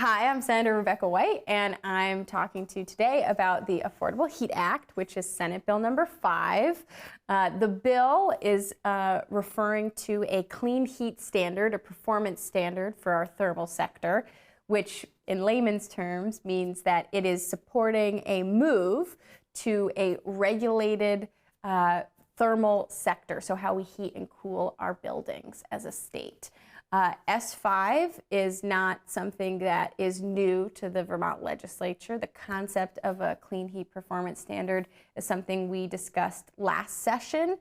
Hi, I'm Senator Rebecca White, and I'm talking to you today about the Affordable Heat Act, which is Senate Bill number 5. The bill is referring to a clean heat standard, a performance standard for our thermal sector, which in layman's terms means that it is supporting a move to a regulated thermal sector, so how we heat and cool our buildings as a state. S5 is not something that is new to the Vermont legislature. The concept of a clean heat performance standard is something we discussed last session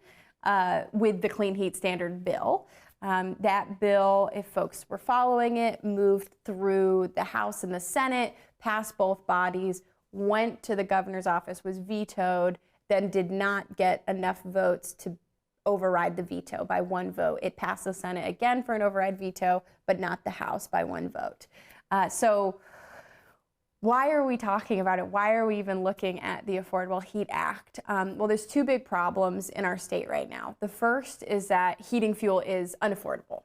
with the Clean Heat Standard bill. That bill, if folks were following it, moved through the House and the Senate, passed both bodies, went to the governor's office, was vetoed, then did not get enough votes to override the veto by one vote. It passed the Senate again for an override veto, but not the House by one vote. So why are we talking about it? Why are we even looking at the Affordable Heat Act? Well, there's two big problems in our state right now. The first is that heating fuel is unaffordable,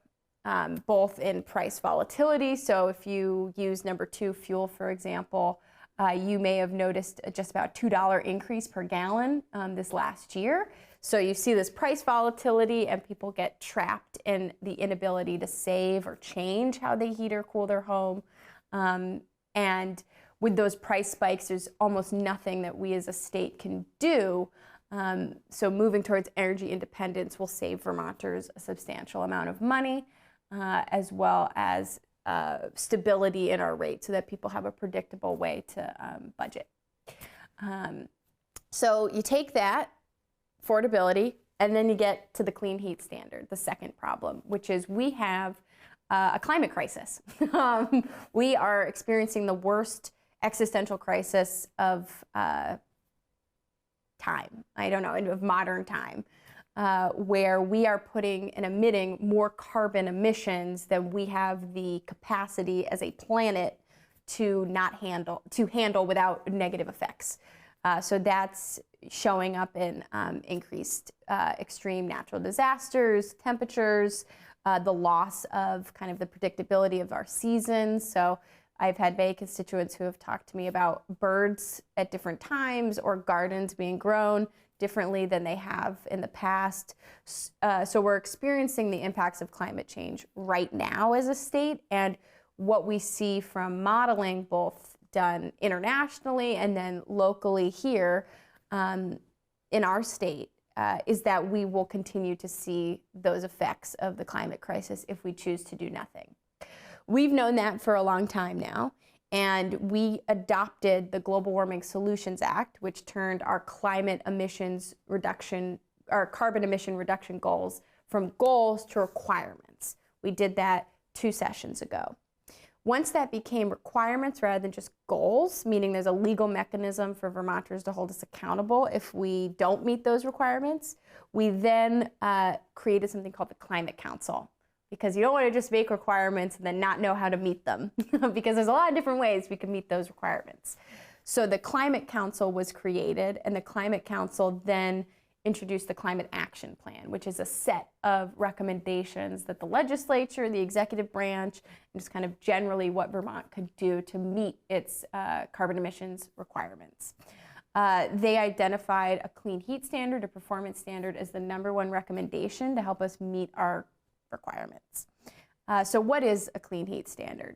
both in price volatility. So if you use number 2 fuel, for example, you may have noticed just about $2 increase per gallon this last year. So you see this price volatility and people get trapped in the inability to save or change how they heat or cool their home. And with those price spikes, there's almost nothing that we as a state can do. So moving towards energy independence will save Vermonters a substantial amount of money, as well as stability in our rate so that people have a predictable way to budget. So you take that affordability, and then you get to the clean heat standard, the second problem, which is we have a climate crisis. We are experiencing the worst existential crisis of time, of modern time, where we are putting and emitting more carbon emissions than we have the capacity as a planet to handle without negative effects. So that's showing up in increased extreme natural disasters, temperatures, the loss of kind of the predictability of our seasons. So I've had many constituents who have talked to me about birds at different times or gardens being grown differently than they have in the past. So we're experiencing the impacts of climate change right now as a state, and what we see from modeling, both done internationally and then locally here in our state, is that we will continue to see those effects of the climate crisis if we choose to do nothing. We've known that for a long time now, and we adopted the Global Warming Solutions Act, which turned our carbon emission reduction goals from goals to requirements. We did that 2 sessions ago. Once that became requirements rather than just goals, meaning there's a legal mechanism for Vermonters to hold us accountable if we don't meet those requirements, we then created something called the Climate Council. Because you don't want to just make requirements and then not know how to meet them, because there's a lot of different ways we can meet those requirements. So the Climate Council was created, and the Climate Council then introduced the Climate Action Plan, which is a set of recommendations that the legislature, the executive branch, and just kind of generally what Vermont could do to meet its carbon emissions requirements. They identified a clean heat standard, a performance standard, as the #1 recommendation to help us meet our requirements. So what is a clean heat standard?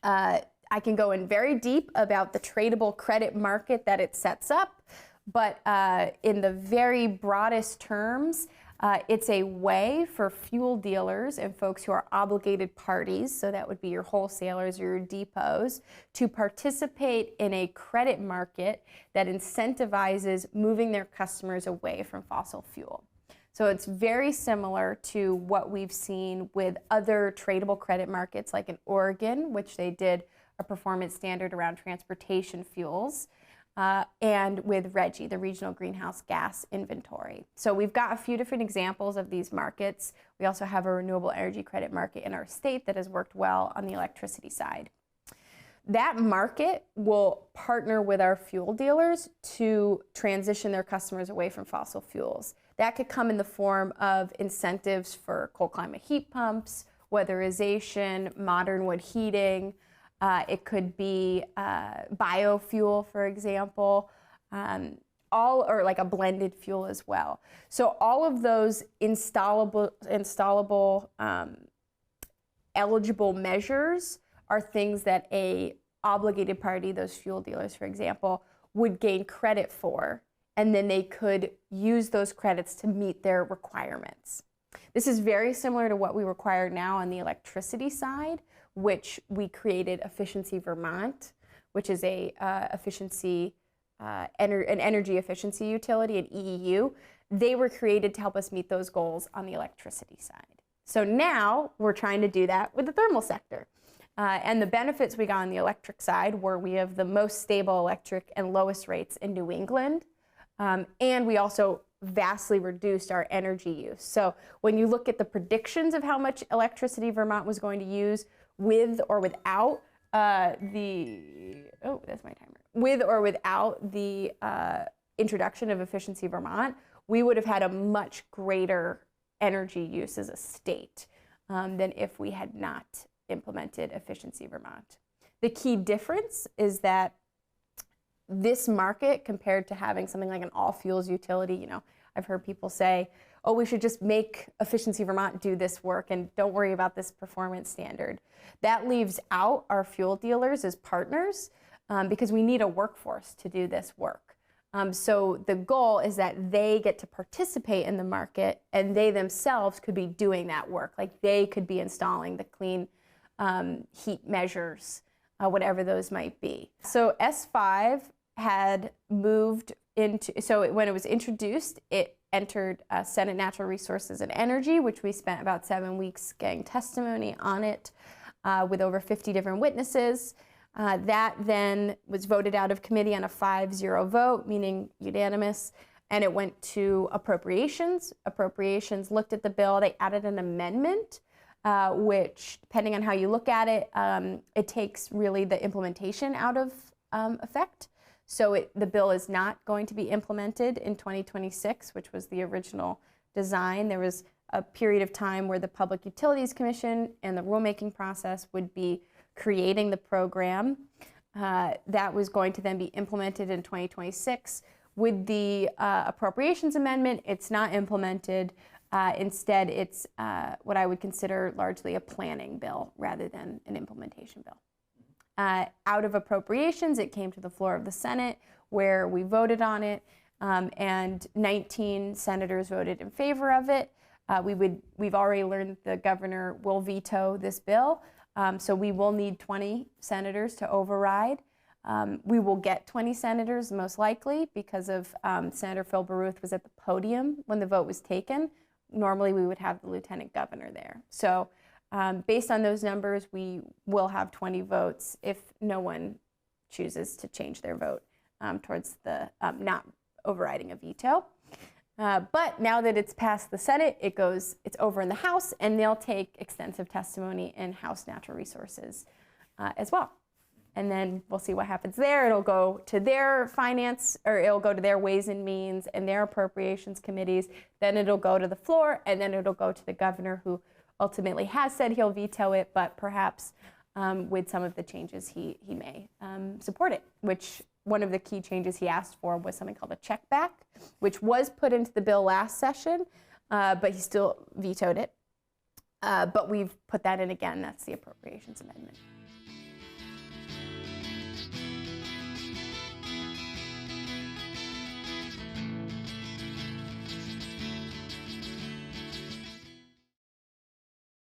I can go in very deep about the tradable credit market that it sets up, but in the very broadest terms, it's a way for fuel dealers and folks who are obligated parties, so that would be your wholesalers or your depots, to participate in a credit market that incentivizes moving their customers away from fossil fuel. So it's very similar to what we've seen with other tradable credit markets, like in Oregon, which they did a performance standard around transportation fuels, and with RGGI, the Regional Greenhouse Gas Inventory. So we've got a few different examples of these markets. We also have a renewable energy credit market in our state that has worked well on the electricity side. That market will partner with our fuel dealers to transition their customers away from fossil fuels. That could come in the form of incentives for cold climate heat pumps, weatherization, modern wood heating, It could be biofuel, for example, or like a blended fuel as well. So all of those installable eligible measures are things that a obligated party, those fuel dealers, for example, would gain credit for, and then they could use those credits to meet their requirements. This is very similar to what we require now on the electricity side, which we created Efficiency Vermont, which is an energy efficiency utility, an EEU. They were created to help us meet those goals on the electricity side. So now we're trying to do that with the thermal sector. And the benefits we got on the electric side were we have the most stable electric and lowest rates in New England. And we also vastly reduced our energy use. So when you look at the predictions of how much electricity Vermont was going to use with or without the introduction of Efficiency Vermont, we would have had a much greater energy use as a state than if we had not implemented Efficiency Vermont. The key difference is that this market, compared to having something like an all fuels utility, I've heard people say, oh, we should just make Efficiency Vermont do this work and don't worry about this performance standard. That leaves out our fuel dealers as partners because we need a workforce to do this work. So the goal is that they get to participate in the market and they themselves could be doing that work. Like they could be installing the clean heat measures, whatever those might be. So S5 had moved into, so when it was introduced, it entered Senate Natural Resources and Energy, which we spent about 7 weeks getting testimony on it with over 50 different witnesses. That then was voted out of committee on a 5-0 vote, meaning unanimous, and it went to Appropriations. Appropriations looked at the bill. They added an amendment, which, depending on how you look at it, it takes really the implementation out of effect. So the bill is not going to be implemented in 2026, which was the original design. There was a period of time where the Public Utilities Commission and the rulemaking process would be creating the program. That was going to then be implemented in 2026. With the appropriations amendment, it's not implemented. Instead, it's what I would consider largely a planning bill rather than an implementation bill. Out of appropriations, it came to the floor of the Senate where we voted on it, and 19 senators voted in favor of it. We've already learned the governor will veto this bill, so we will need 20 senators to override. We will get 20 senators most likely because of Senator Phil Baruth was at the podium when the vote was taken. Normally we would have the lieutenant governor there. So based on those numbers, we will have 20 votes if no one chooses to change their vote towards the not overriding a veto. But now that it's passed the Senate, it's over in the House, and they'll take extensive testimony in House Natural Resources as well. And then we'll see what happens there. It'll go to their finance, or it'll go to their Ways and Means and their appropriations committees. Then it'll go to the floor, and then it'll go to the governor, who ultimately has said he'll veto it, but perhaps with some of the changes he may support it, which one of the key changes he asked for was something called a check back, which was put into the bill last session, but he still vetoed it. But we've put that in again. That's the appropriations amendment.